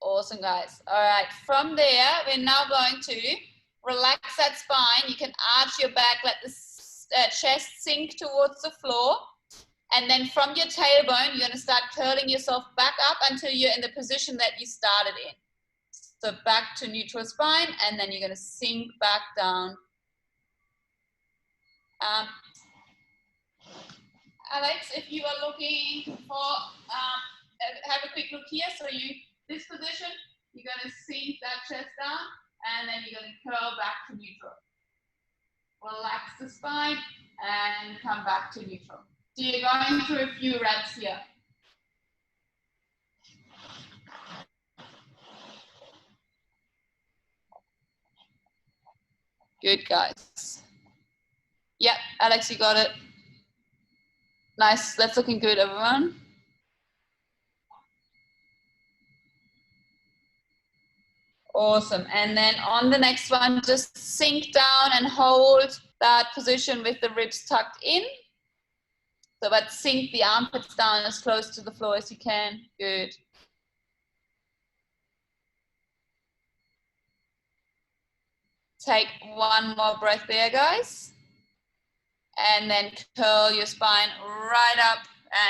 Awesome, guys. All right, from there, we're now going to relax that spine. You can arch your back, let the chest sink towards the floor. And then from your tailbone, you're going to start curling yourself back up until you're in the position that you started in. So back to neutral spine, and then you're going to sink back down. Alex, if you are looking for, have a quick look here. So this position, you're going to sink that chest down, and then you're going to curl back to neutral. Relax the spine, and come back to neutral. So you're going through a few reps here. Good, guys. Yep, Alex, you got it. Nice, that's looking good, everyone. Awesome, and then on the next one, just sink down and hold that position with the ribs tucked in. So but sink the armpits down as close to the floor as you can. Good. Take one more breath there, guys. And then curl your spine right up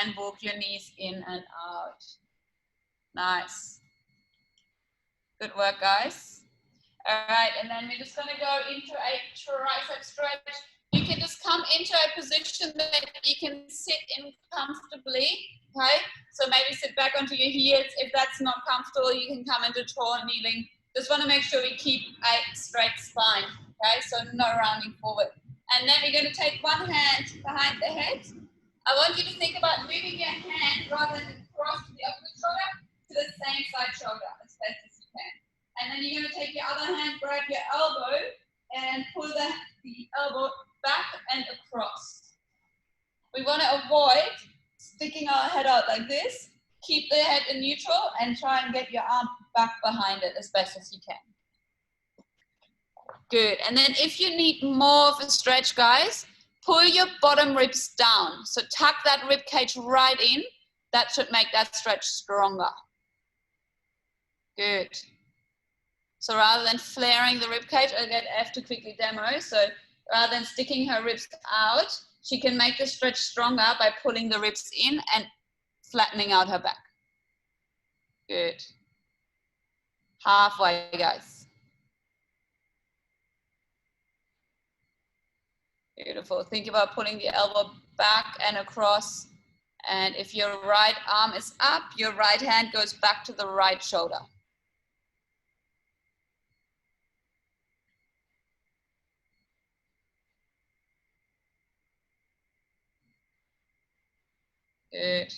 and walk your knees in and out. Nice. Good work, guys. All right, and then we're just going to go into a tricep stretch. You can just come into a position that you can sit in comfortably, okay? So maybe sit back onto your heels. If that's not comfortable, you can come into tall kneeling. Just want to make sure we keep a straight spine, okay? So no rounding forward. And then we're going to take one hand behind the head. I want you to think about moving your hand rather than across to the opposite shoulder to the same side shoulder as best as you can. And then you're going to take your other hand, grab your elbow, and pull the elbow back and across. We want to avoid sticking our head out like this. Keep the head in neutral and try and get your arm back behind it as best as you can. Good. And then if you need more of a stretch, guys, pull your bottom ribs down. So tuck that rib cage right in. That should make that stretch stronger. Good. So rather than flaring the rib cage, I'll get F to quickly demo. So rather than sticking her ribs out, she can make the stretch stronger by pulling the ribs in and flattening out her back. Good. Halfway, guys. Beautiful. Think about pulling the elbow back and across. And if your right arm is up, your right hand goes back to the right shoulder. Good.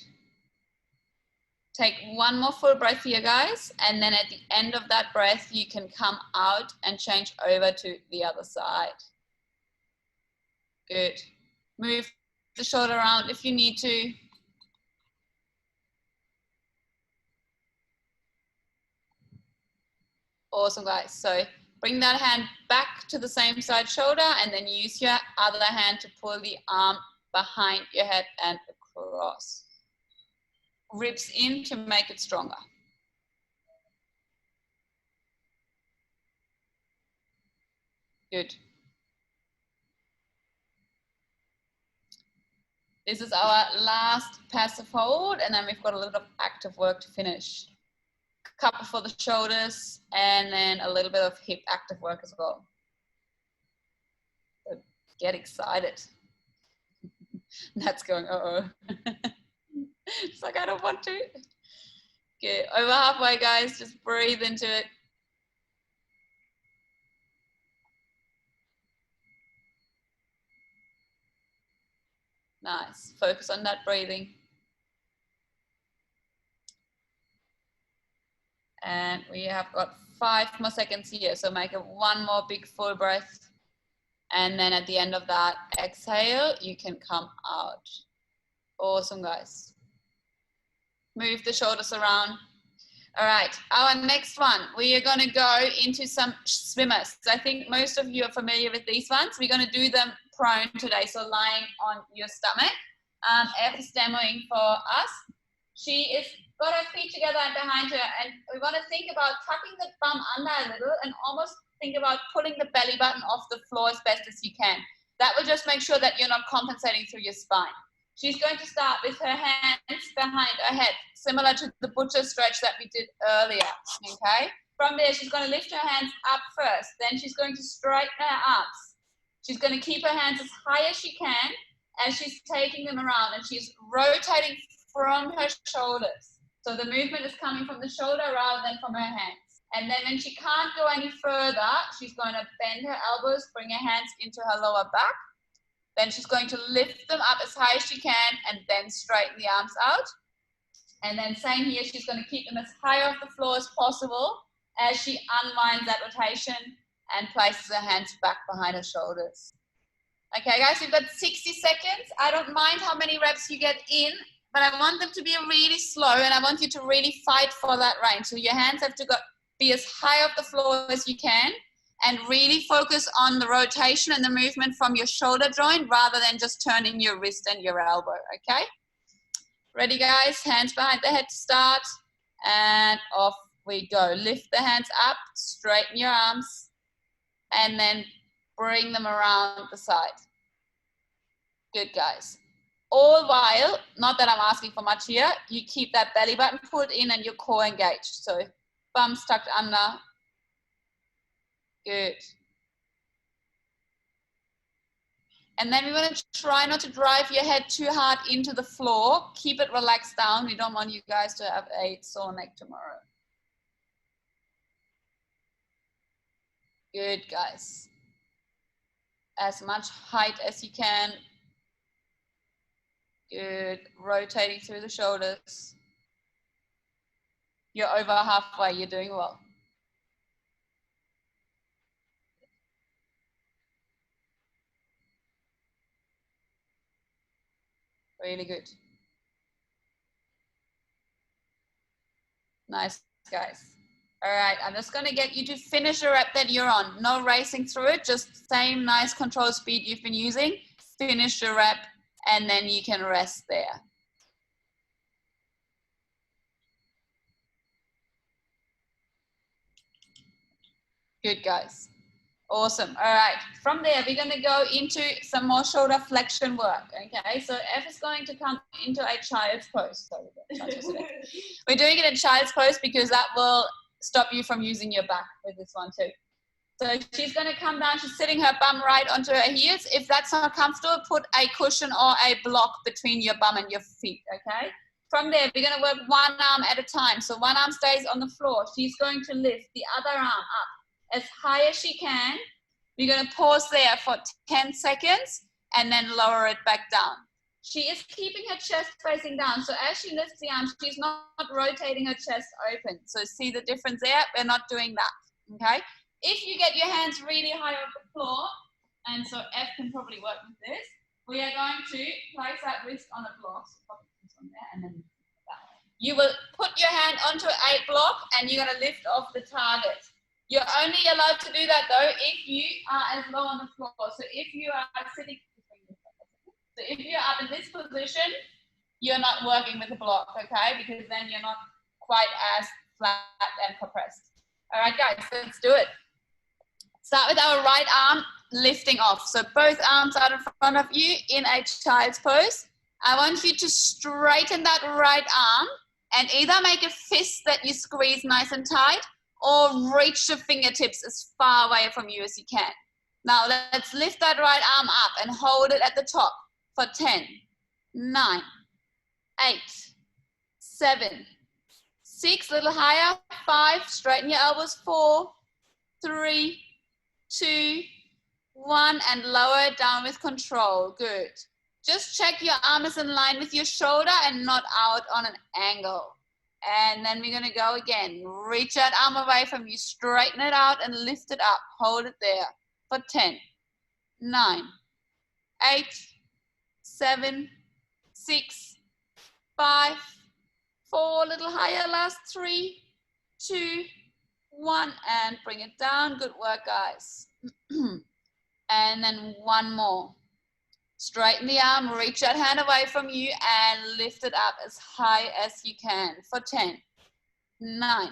Take one more full breath here, guys. And then at the end of that breath, you can come out and change over to the other side. Good. Move the shoulder around if you need to. Awesome, guys. So bring that hand back to the same side shoulder and then use your other hand to pull the arm behind your head and across. Ribs in to make it stronger. Good. This is our last passive hold, and then we've got a little bit of active work to finish. Couple for the shoulders, and then a little bit of hip active work as well. So get excited. That's going, uh-oh. It's like, I don't want to. Good, over halfway, guys, just breathe into it. Nice, focus on that breathing. And we have got 5 more seconds here, so make it one more big full breath. And then at the end of that exhale, you can come out. Awesome, guys. Move the shoulders around. All right, our next one, we are gonna go into some swimmers. I think most of you are familiar with these ones. We're gonna do them prone today, so lying on your stomach. F is demoing for us. She is got her feet together and behind her, and we want to think about tucking the bum under a little and almost think about pulling the belly button off the floor as best as you can. That will just make sure that you're not compensating through your spine. She's going to start with her hands behind her head, similar to the butcher stretch that we did earlier, okay? From there, she's going to lift her hands up first. Then she's going to straighten her arms. She's going to keep her hands as high as she can as she's taking them around, and she's rotating from her shoulders. So the movement is coming from the shoulder rather than from her hands. And then when she can't go any further, she's going to bend her elbows, bring her hands into her lower back. Then she's going to lift them up as high as she can and then straighten the arms out. And then same here, she's going to keep them as high off the floor as possible as she unwinds that rotation and places her hands back behind her shoulders. Okay, guys, we've got 60 seconds. I don't mind how many reps you get in, but I want them to be really slow, and I want you to really fight for that range. So your hands have to be as high off the floor as you can, and really focus on the rotation and the movement from your shoulder joint rather than just turning your wrist and your elbow, okay? Ready, guys? Hands behind the head to start, and off we go. Lift the hands up, straighten your arms, and then bring them around the side. Good, guys. All while, not that I'm asking for much here, you keep that belly button pulled in and your core engaged. So bums tucked under. Good. And then we want to try not to drive your head too hard into the floor. Keep it relaxed down. We don't want you guys to have a sore neck tomorrow. Good, guys. As much height as you can. Good, rotating through the shoulders. You're over halfway, you're doing well. Really good. Nice, guys. All right, I'm just gonna get you to finish the rep that you're on. No racing through it, just same nice control speed you've been using. Finish your rep, and then you can rest there. Good, guys. Awesome. All right. From there, we're going to go into some more shoulder flexion work. Okay. So F is going to come into a child's pose. Sorry, we're doing it in child's pose because that will stop you from using your back with this one too. So she's going to come down. She's sitting her bum right onto her heels. If that's not comfortable, put a cushion or a block between your bum and your feet. Okay. From there, we're going to work one arm at a time. So one arm stays on the floor. She's going to lift the other arm up as high as she can. We're going to pause there for 10 seconds and then lower it back down. She is keeping her chest facing down. So as she lifts the arm, she's not rotating her chest open. So see the difference there? We're not doing that, okay? If you get your hands really high off the floor, and so F can probably work with this, we are going to place that wrist on a block. So pop this on there and then you will put your hand onto a block and you're going to lift off the target. You're only allowed to do that though if you are as low on the floor. So if you are sitting, so if you're up in this position, you're not working with the block, okay? Because then you're not quite as flat and compressed. All right, guys, let's do it. Start with our right arm lifting off. So both arms out in front of you in a child's pose. I want you to straighten that right arm and either make a fist that you squeeze nice and tight or reach the fingertips as far away from you as you can. Now let's lift that right arm up and hold it at the top for 10, 9, 8, 7, 6, a little higher, 5, straighten your elbows, 4, 3, 2, 1, and lower it down with control. Good. Just check your arm is in line with your shoulder and not out on an angle. And then we're going to go again. Reach that arm away from you, straighten it out and lift it up. Hold it there for 10, 9, 8, 7, 6, 5, 4, a little higher, last 3, 2, 1, and bring it down. Good work, guys. And then one more. Straighten the arm, reach that hand away from you and lift it up as high as you can for 10, 9,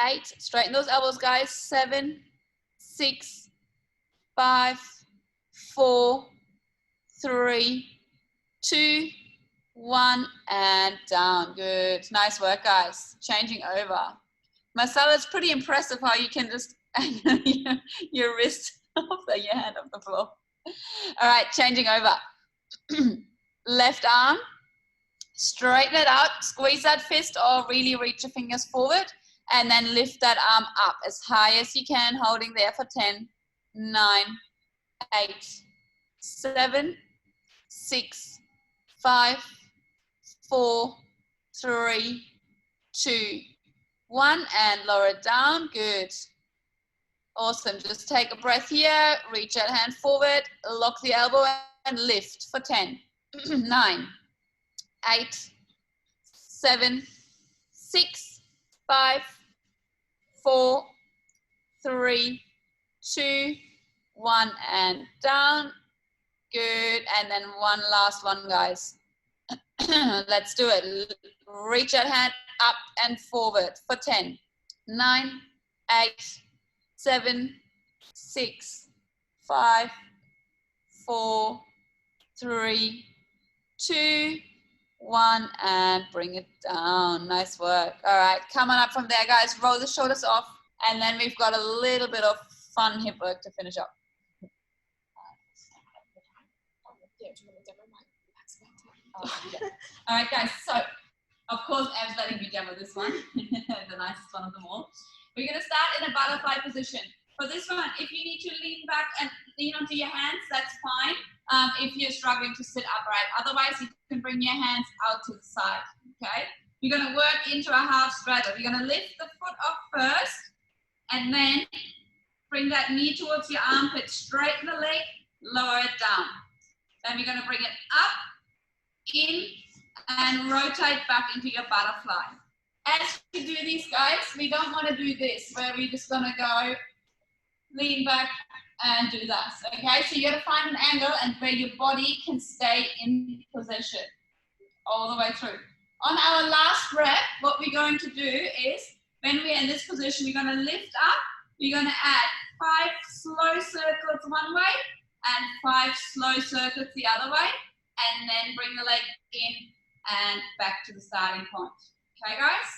8, straighten those elbows, guys, 7, 6, 5, 4, 3, 2, 1, and down. Good. Nice work, guys. Changing over. Marcella, it's pretty impressive how you can just your wrist off your hand off the floor. All right, changing over. Left arm, straighten it out, squeeze that fist or really reach your fingers forward and then lift that arm up as high as you can, holding there for 10, 9, 8, 7, 6, 5, 4, 3, 2, 1, and lower it down. Good. Awesome. Just take a breath here. Reach that hand forward. Lock the elbow and lift for 10, 9, 8, 7, 6, 5, 4, 3, 2, 1, and down. Good. And then one last one, guys. Let's do it. Reach that hand up and forward for 10, 9, 8, 7, 6, 5, 4, 3, 2, 1, and bring it down. Nice work. All right, coming up from there, guys. Roll the shoulders off, and then we've got a little bit of fun hip work to finish up. All right, guys. So, of course, Ev's letting me demo this one, the nicest one of them all. We're going to start in a butterfly position. For this one, if you need to lean back and lean onto your hands, that's fine. If you're struggling to sit upright. Otherwise, you can bring your hands out to the side, okay? You're going to work into a half straddle. You're going to lift the foot up first, and then bring that knee towards your armpit, straighten the leg, lower it down. Then we're going to bring it up, in, and rotate back into your butterfly. As you do these, guys, we don't want to do this, where we're just going to go, lean back, and do that, okay? So you got to find an angle and where your body can stay in position all the way through. On our last rep, what we're going to do is, when we're in this position, we're going to lift up. You're going to add 5 slow circles one way and 5 slow circles the other way, and then bring the leg in and back to the starting point. Okay, guys?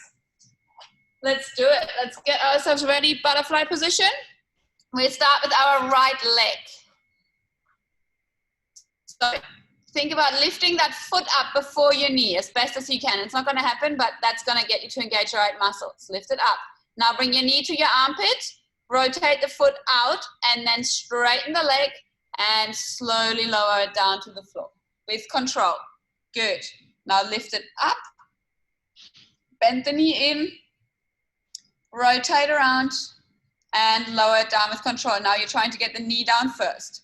Let's do it. Let's get ourselves ready. Butterfly position. We start with our right leg. So think about lifting that foot up before your knee as best as you can. It's not going to happen, but that's going to get you to engage your right muscles. Lift it up. Now bring your knee to your armpit, rotate the foot out, and then straighten the leg and slowly lower it down to the floor with control. Good. Now lift it up, bend the knee in, rotate around, and lower it down with control. Now you're trying to get the knee down first.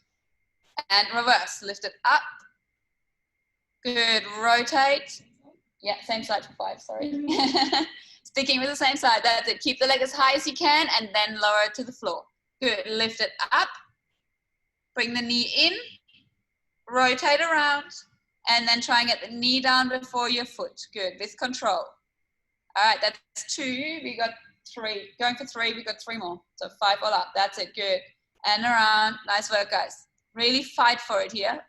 And reverse, lift it up. Good, rotate. Yeah, same side for 5, sorry. Sticking with the same side, that's it. Keep the leg as high as you can and then lower it to the floor. Good, lift it up. Bring the knee in, rotate around, and then try and get the knee down before your foot. Good, with control. All right, that's 2, we got 3. Going for 3, we got 3 more. So 5 all up, that's it, good. And around, nice work, guys. Really fight for it here.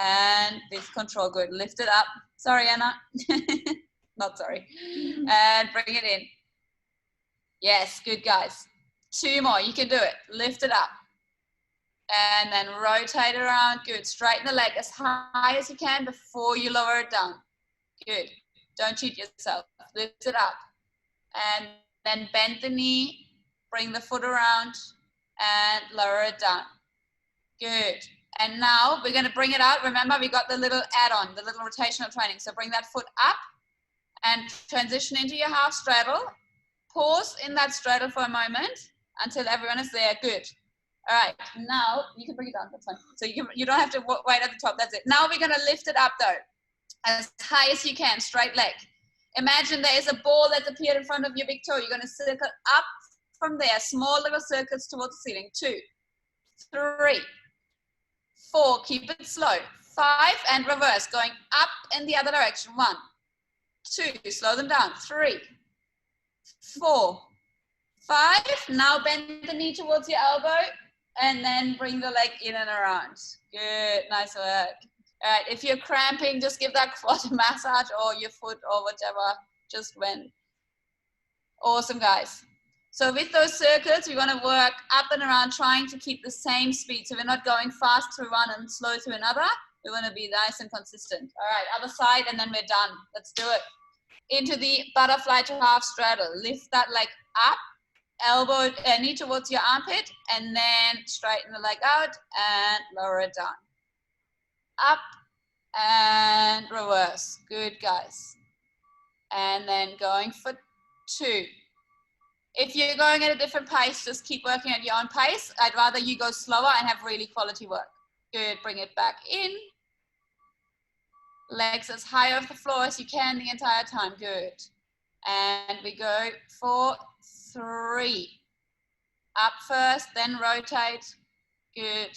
And with control, good. Lift it up. Sorry, Anna. Not sorry. And bring it in. Yes, good, guys. 2 more, you can do it. Lift it up. And then rotate around, good. Straighten the leg as high as you can before you lower it down. Good. Don't cheat yourself. Lift it up. And then bend the knee, bring the foot around, and lower it down. Good. And now we're going to bring it out. Remember, we got the little add-on, the little rotational training. So bring that foot up and transition into your half straddle. Pause in that straddle for a moment until everyone is there. Good. All right. Now you can bring it down. That's fine. So you don't have to wait at the top. That's it. Now we're going to lift it up though, as high as you can, straight leg. Imagine there is a ball that's appeared in front of your big toe. You're going to circle up from there, small little circles towards the ceiling. 2, 3, 4, keep it slow. 5, and reverse, going up in the other direction. 1, 2, slow them down. 3, 4, 5. Now bend the knee towards your elbow, and then bring the leg in and around. Good, nice work. All right, if you're cramping, just give that quad a massage or your foot or whatever just went. Awesome, guys. So with those circles, we want to work up and around, trying to keep the same speed. So we're not going fast through one and slow through another. We want to be nice and consistent. All right, other side, and then we're done. Let's do it. Into the butterfly to half straddle. Lift that leg up, elbow, knee towards your armpit, and then straighten the leg out and lower it down. Up and reverse. Good, guys. And then going for 2. If you're going at a different pace, just keep working at your own pace. I'd rather you go slower and have really quality work. Good, bring it back in. Legs as high off the floor as you can the entire time, good. And we go for 3. Up first, then rotate, good.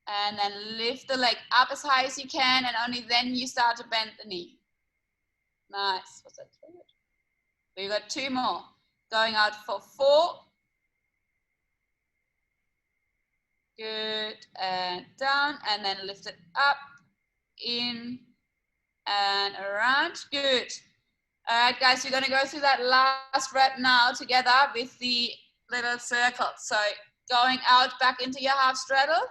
And then lift the leg up as high as you can, and only then you start to bend the knee. Nice, what's that? We've got 2 more. Going out for 4. Good, and down, and then lift it up, in, and around. Good. All right, guys, we're gonna go through that last rep now together with the little circles. So going out back into your half straddle.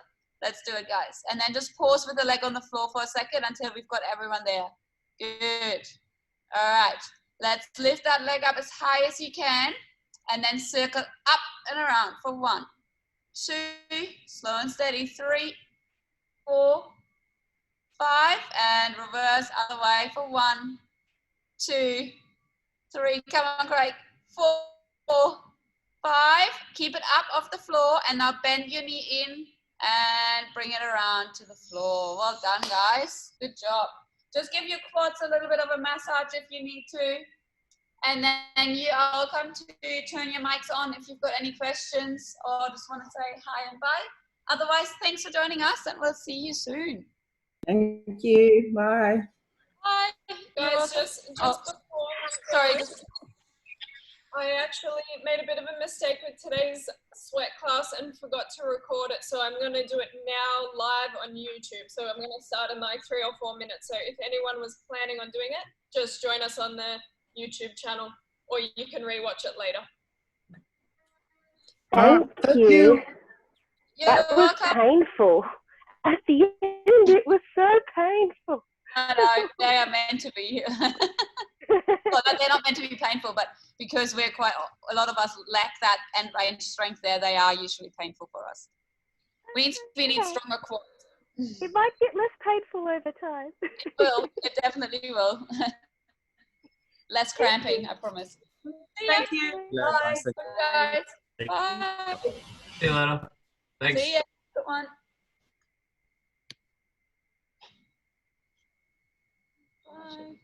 Let's do it, guys. And then just pause with the leg on the floor for a second until we've got everyone there. Good. All right. Let's lift that leg up as high as you can, and then circle up and around for 1, 2, slow and steady, 3, 4, 5, and reverse other way for 1, 2, 3. Come on, Craig. 4, 5. Keep it up off the floor, and now bend your knee in and bring it around to the floor. Well done, guys. Good job. Just give your quads a little bit of a massage if you need to. And then you are welcome to turn your mics on if you've got any questions or just want to say hi and bye. Otherwise, thanks for joining us, and we'll see you soon. Thank you. Bye. Bye. Guys, just before. Sorry, I actually made a bit of a mistake with today's sweat class and forgot to record it. So I'm going to do it now live on YouTube. So I'm going to start in like 3 or 4 minutes. So if anyone was planning on doing it, just join us on the YouTube channel, or you can rewatch it later. Thank you. You're That was welcome. painful. At the end, it was so painful. I know, they are meant to be. Well, they're not meant to be painful, but because we're a lot of us lack that end range strength there, they are usually painful for us. We need stronger quads. It might get less painful over time. It will, it definitely will. Less cramping, I promise. Thank you. Yeah, Bye. nice. Bye, guys. Bye. See you later. Thanks. See ya. Good one. Bye.